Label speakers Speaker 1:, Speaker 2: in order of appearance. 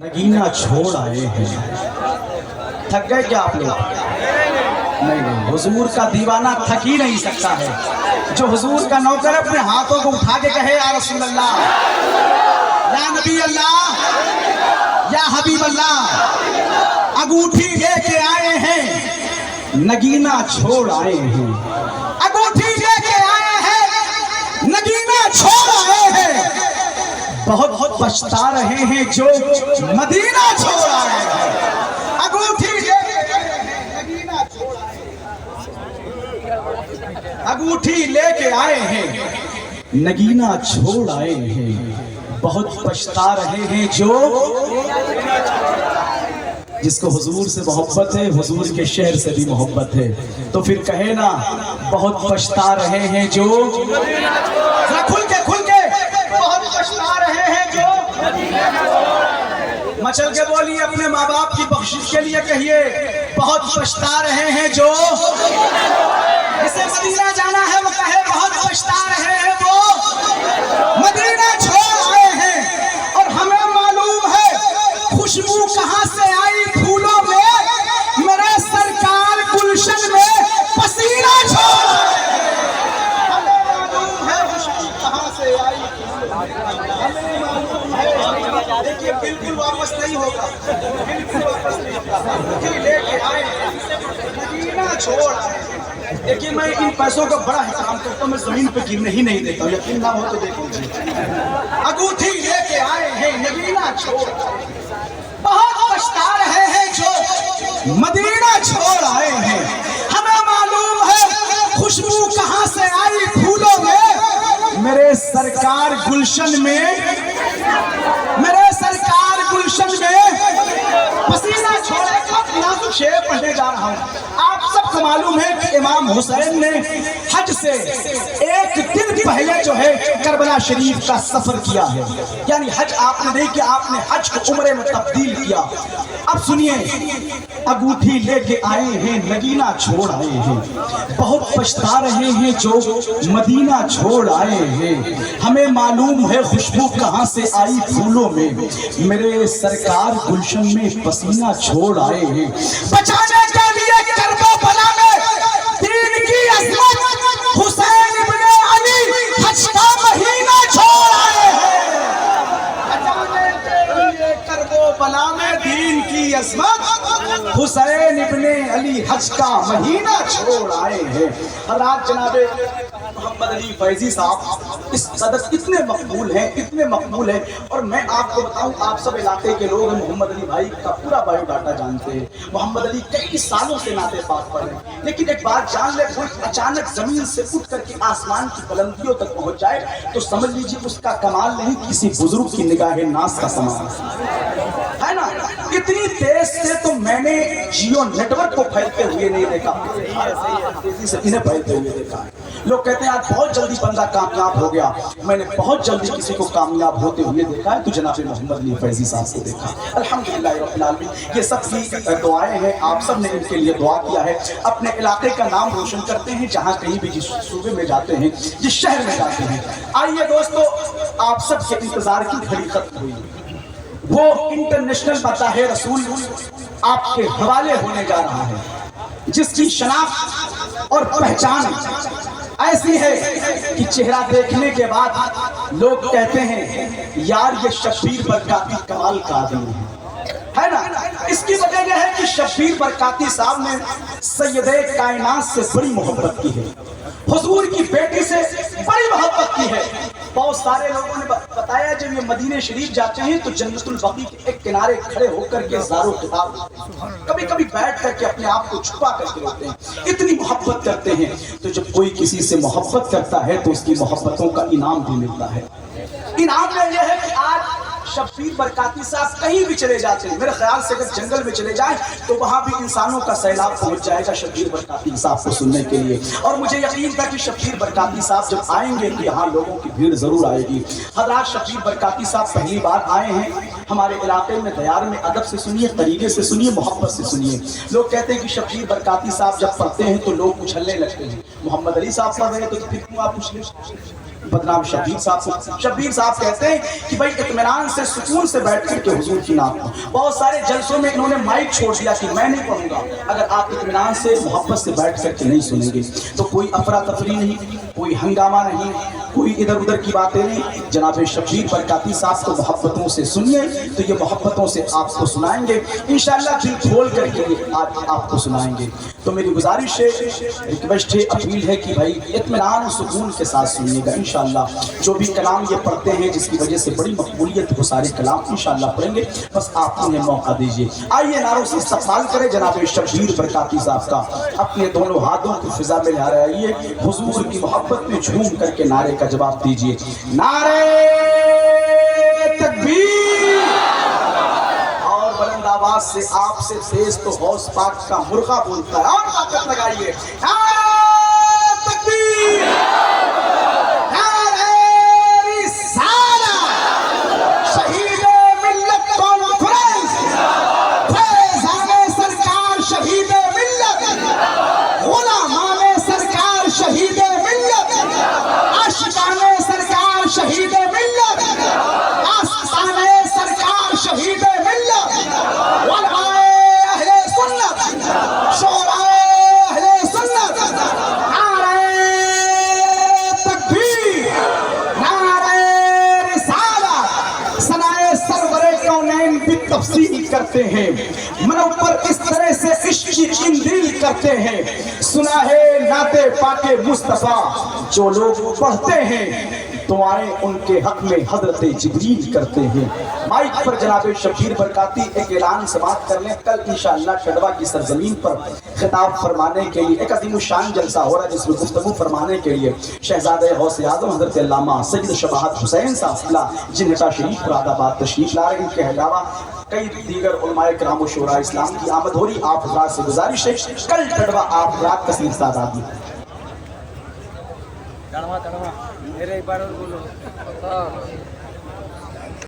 Speaker 1: नगीना छोड़ आए हैं। थक गए क्या आप लोग? नहीं, हुजूर का दीवाना थक ही नहीं सकता है। जो हुजूर का नौकर अपने हाथों को उठा के कहे या रसूल अल्लाह, या नबी अल्लाह, या हबीब अल्लाह, अंगूठी लेके आए हैं, नगीना छोड़ आए हैं। अंगूठी लेके आए हैं, नगीना छोड़ आए हैं। बहुत पछता रहे हैं जो मदीना छोड़ आए हैं। अंगूठी नगीना छोड़ आए हैं। अंगूठी लेके आए हैं, नगीना छोड़ आए हैं। बहुत पछता रहे हैं जो जिसको हुजूर से मोहब्बत है, हुजूर के शहर से भी मोहब्बत है, तो फिर कहे ना बहुत पछता रहे हैं जो, खुल के बहुत पछता रहे हैं जो। मचल के बोलिए, अपने माँ बाप की बख्शिश के लिए कहिए बहुत पछता रहे हैं जो। जिसे मदीना जाना है वो कहे बहुत पछता रहे हैं वो। मदीना छोड़ आए हैं और हमें मालूम है खुशबू कहाँ से आई फूलों में, मेरे सरकार गुलशन में पसीना छोड़ आए हैं। हमें मालूम है खुशबू कहाँ से आई, हमें मालूम है। देखिए बिल्कुल वापस नहीं होगा, बिल्कुल वापस नहीं होगा। लेके आए मदीना छोड़ आए। देखिए मैं इन पैसों का बड़ा एहतराम करता हूँ, मैं जमीन पे गिरने ही नहीं देता हूँ, यकीन ना हो तो देख लीजिए। अंगूठी लेके आए हैं, मदीना छोड़, बहुत पछता रहे हैं जो मदीना छोड़ आए हैं। हमें मालूम है खुशबू कहाँ से आई फूलों में, मेरे सरकार गुलशन में, मेरे सरकार गुलशन में पसीना छोड़े। नाजुक शेर पढ़ने जा रहा हूँ। आप सबको मालूम है कि इमाम हुसैन ने हज से एक दिन पहले जो है करबला शरीफ का सफर किया है। यानी हज आपने नहीं किया, आपने हज को उम्रे में तब्दील किया। अब सुनिए, अंगूठी लेके आए हैं, नगीना छोड़ आए हैं। बहुत पछता रहे हैं जो मदीना छोड़ आए हैं। हमें मालूम है खुशबू कहाँ से आई फूलों में, मेरे सरकार गुलशन में पसीना छोड़ आए हैं। बचाने के लिए करबला में दीन की अज़मत हुसैन इब्ने अली हज का महीना छोड़ आए हैं। बचाने के लिए करबला में दीन की अज़मत हुसैन इब्ने अली हज का महीना छोड़ आए हैं। हज़रत जनाबे मोहम्मद अली फैजी साहब इस कदर इतने मकबूल हैं, इतने मकबूल हैं। और मैं आपको बताऊं, आप सब इलाके के लोग मोहम्मद अली भाई का पूरा बायोडाटा जानते हैं। मोहम्मद अली कई सालों से नाते पाक पर हैं, लेकिन एक बात जान ले, कोई अचानक जमीन से उठ करके आसमान की बुलंदियों तक पहुंच जाए तो समझ लीजिए उसका कमाल नहीं, किसी बुजुर्ग की निगाह नाज का समान है ना। इतनी तेज से तो मैंने जियो नेटवर्क को फैलते हुए नहीं देखा, तेजी से इन्हें फैलते हुए देखा है। लोग कहते हैं आज बहुत जल्दी बंदा कामयाब हो गया, मैंने बहुत जल्दी किसी को कामयाब होते हुए देखा है, तो जनाब मोहम्मद अली फैजी साहब को देखा। अल्हम्दुलिल्लाह रब्बिल आलमीन, ये सब की दुआएं हैं, आप सब ने इनके लिए दुआ किया है। अपने इलाके का नाम रोशन करते हैं, जहाँ कहीं भी जिस सूबे में जाते हैं, जिस शहर में जाते हैं। आइए दोस्तों, आप सब के इंतजार की घड़ी खत्म हुई, वो इंटरनेशनल बताहे रसूल आपके हवाले होने जा रहा है, जिसकी शनाख्त और पहचान ऐसी है कि चेहरा देखने के बाद लोग कहते हैं यार ये शब्बीर बरकाती कमाल का आदमी है ना। इसकी वजह यह है कि शब्बीर बरकाती साहब ने सैयदे कायनात से बड़ी मोहब्बत की है, हुजूर की बेटी से बड़ी मोहब्बत की है। बहुत सारे लोगों ने बताया जब ये मदीने शरीफ जाते हैं तो जन्नतुल बकी के एक किनारे खड़े होकर के ज़ारो किताब, कभी कभी बैठ करके अपने आप को छुपा करके रोते हैं, इतनी मोहब्बत करते हैं। तो जब कोई किसी से मोहब्बत करता है तो उसकी मोहब्बतों का इनाम भी मिलता है। इनाम में यह है कि आज शब्बीर बरकाती साहब कहीं भी चले जाते हैं, मेरे ख्याल से अगर जंगल में चले जाएं तो वहां भी इंसानों का सैलाब पहुंच जाएगा शब्बीर बरकाती साहब को सुनने के लिए। और मुझे यकीन था कि शब्बीर बरकाती साहब जब आएंगे तो यहाँ लोगों की भीड़ जरूर आएगी। हज़रत शब्बीर बरकाती साहब पहली बार आए हैं हमारे इलाके में, दयार में। अदब से सुनिए, तरीके से सुनिए, मोहब्बत से सुनिए। लोग कहते हैं कि शब्बीर बरकाती साहब जब पढ़ते हैं तो लोग उछलने लगते हैं। मोहम्मद अली साहब पढ़ रहे हैं तो फिर क्यों आप उछले? बदनाम शब्बीर साहब को। शब्बीर साहब कहते हैं कि भाई इत्मीनान से सुकून से बैठ करके हुजूर की नात को। बहुत सारे जलसों में इन्होंने माइक छोड़ दिया कि मैं नहीं पढ़ूंगा, अगर आप इत्मीनान से मोहब्बत से बैठ करके नहीं सुनेंगे तो कोई अफरा तफरी नहीं, कोई हंगामा नहीं, कोई इधर उधर की बातें नहीं। जनाब शब्बीर बरकाती साहब को मोहब्बतों से सुनिए तो ये मोहब्बतों से आपको सुनाएंगे इंशाअल्लाह, दिल खोल करके आज आपको सुनाएंगे। तो मेरी गुजारिश है, रिक्वेस्ट है, अपील है कि भाई इत्मीनान और सुकून के साथ सुनिएगा इंशाअल्लाह। जो भी कलाम ये पढ़ते हैं जिसकी वजह से बड़ी मकबूलियत वो सारे कलाम इंशाअल्लाह पढ़ेंगे, बस आप उन्हें मौका दीजिए। आइए नारों से इस्तक़बाल करें जनाब शब्बीर बरकाती साहब का। अपने दोनों हाथों को फिजा में लहरा रहिए, हुजूर की मोहब्बत में झूम करके नारे का जवाब दीजिए। नारे तकबीर। और बुलंद आवाज से आपसे तेज तो गौस पाक का मुर्गा बोलता है, और ताकत लगाइए। नारे तकबीर, नारे रिसालत, शहीद मिल्लत कॉन्फ्रेंस, फैज़ाने सरकार शहीद मिल्लत, गुलामाने सरकार शहीद मिल्लत, आशिकाने सरकार शहीद मिल्लत, आस्ताने सरकार शहीद मिल्लत, वलआए अहले सुन्नत, शोराए अहले सुन्नत, नारे तकबीर, नारे रिसालत, सनाए सरवरे कौनैन भी तफसील करते हैं, मनव्वर इस तरह से इश्क की इंजील करते हैं। सुना है नाते पाके मुस्तफा, जो लोग पढ़ते हैं दुआएं उनके हक में हजरत जिब्रील करते हैं। माइक पर जनाब शब्बीर बरकाती एक ऐलान से बात कर लें। कल इंशाअल्लाह टडवा की सरजमीन पर खिताब फरमाने के लिए एक अजीम शान जलसा हो रहा है, जिसमें गुफ्तगू फरमाने के लिए शहजादे गौसे आज़म हजरत अल्लामा सैयद शबाहत हुसैन साहब जिन्हटा शरीफ मुरादाबाद तशरीफ ला रहे हैं। इनके अलावा कई दीगर उलमाए किराम व शुरा इस्लाम की आमद हो रही। आप हज़रात से गुजारिश है कल टडवा आप हज़रात तस्लीम सादात दी।
Speaker 2: मेरे एक बार और बोलो।